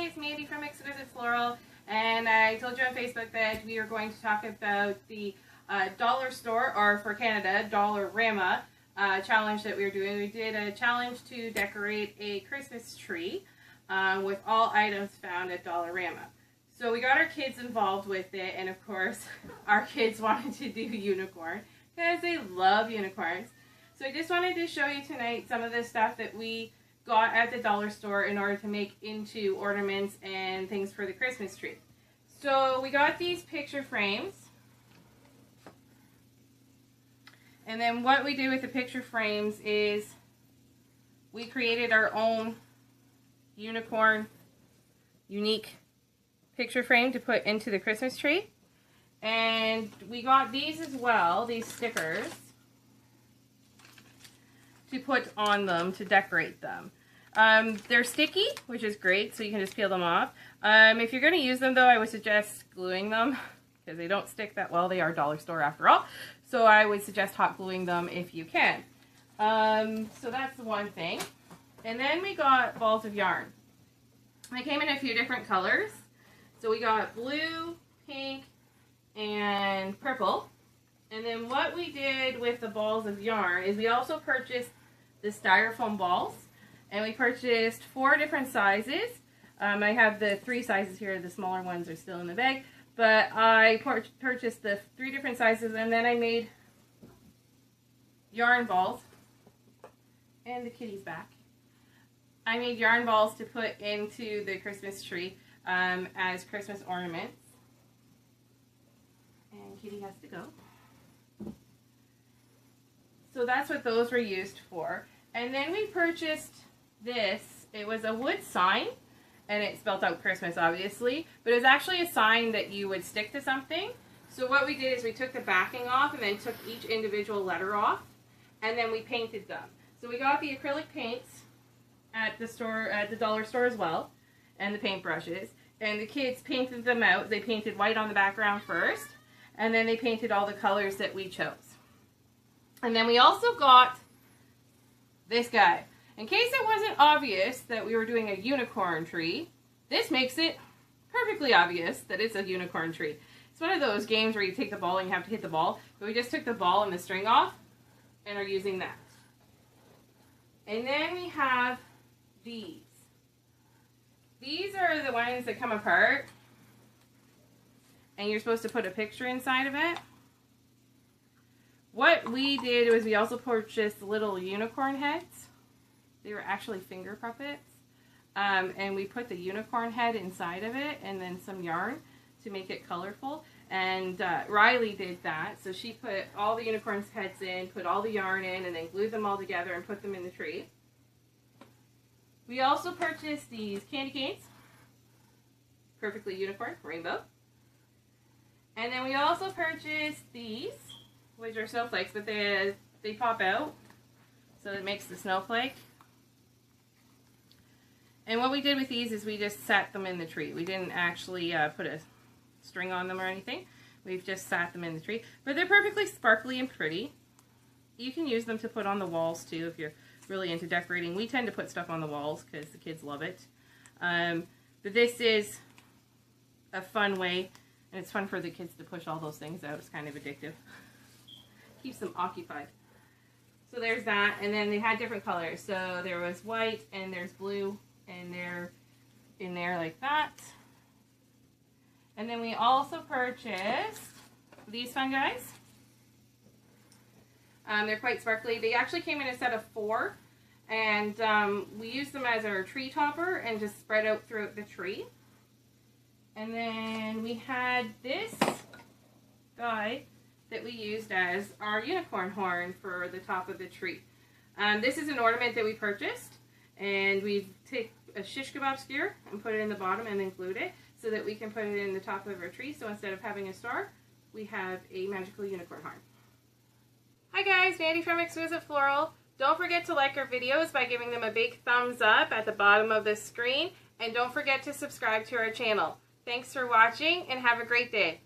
it's Mandy from Exquisite Floral, and I told you on Facebook that we are going to talk about the dollar store, or for Canada, Dollarama challenge that we were doing. We did a challenge to decorate a Christmas tree with all items found at Dollarama. So we got our kids involved with it, and of course our kids wanted to do unicorn because they love unicorns. So I just wanted to show you tonight some of the stuff that we got at the dollar store in order to make into ornaments and things for the Christmas tree. So we got these picture frames. And then what we did with the picture frames is we created our own unicorn unique picture frame to put into the Christmas tree. And we got these as well, these stickers, to put on them to decorate them. They're sticky, which is great, so you can just peel them off. If you're going to use them, though, I would suggest gluing them because they don't stick that well. They are dollar store after all, so I would suggest hot gluing them if you can. So that's the one thing. And then we got balls of yarn. They came in a few different colors. So we got blue, pink, and purple. And then what we did with the balls of yarn is we also purchased the styrofoam balls, and we purchased 4 different sizes. I have the 3 sizes here. The smaller ones are still in the bag, but I purchased the 3 different sizes, and then I made yarn balls. And the kitty's back. I made yarn balls to put into the Christmas tree as Christmas ornaments. And kitty has to go. So that's what those were used for. And then we purchased this. It was a wood sign, and it spelled out Christmas, obviously, but it was actually a sign that you would stick to something. So what we did is we took the backing off and then took each individual letter off, and then we painted them. So we got the acrylic paints at the store, at the dollar store as well, and the paintbrushes. And the kids painted them out. They painted white on the background first, and then they painted all the colors that we chose. And then we also got this guy. In case it wasn't obvious that we were doing a unicorn tree, this makes it perfectly obvious that it's a unicorn tree. It's one of those games where you take the ball and you have to hit the ball, but we just took the ball and the string off and are using that. And then we have these. These are the ones that come apart, and you're supposed to put a picture inside of it. What we did was we also purchased little unicorn heads. They were actually finger puppets. And we put the unicorn head inside of it and then some yarn to make it colorful. And Riley did that. So she put all the unicorn's heads in, put all the yarn in, and then glued them all together and put them in the tree. We also purchased these candy canes. Perfectly unicorn, rainbow. And then we also purchased these, which are snowflakes, but they pop out, so it makes the snowflake. And what we did with these is we just sat them in the tree. We didn't actually put a string on them or anything. We've just sat them in the tree. But they're perfectly sparkly and pretty. You can use them to put on the walls too if you're really into decorating. We tend to put stuff on the walls because the kids love it. But this is a fun way, and it's fun for the kids to push all those things out. It's kind of addictive. Keeps them occupied. So there's that, and then they had different colors. So there was white, and there's blue, and they're in there like that. And then we also purchased these fun guys. They're quite sparkly. They actually came in a set of 4, and we used them as our tree topper and just spread out throughout the tree. And then we had this guy that we used as our unicorn horn for the top of the tree. This is an ornament that we purchased, and we take a shish kebab skewer and put it in the bottom and then glued it so that we can put it in the top of our tree. So instead of having a star, we have a magical unicorn horn. Hi guys, Mandy from Exquisite Floral. Don't forget to like our videos by giving them a big thumbs up at the bottom of the screen, and don't forget to subscribe to our channel. Thanks for watching, and have a great day.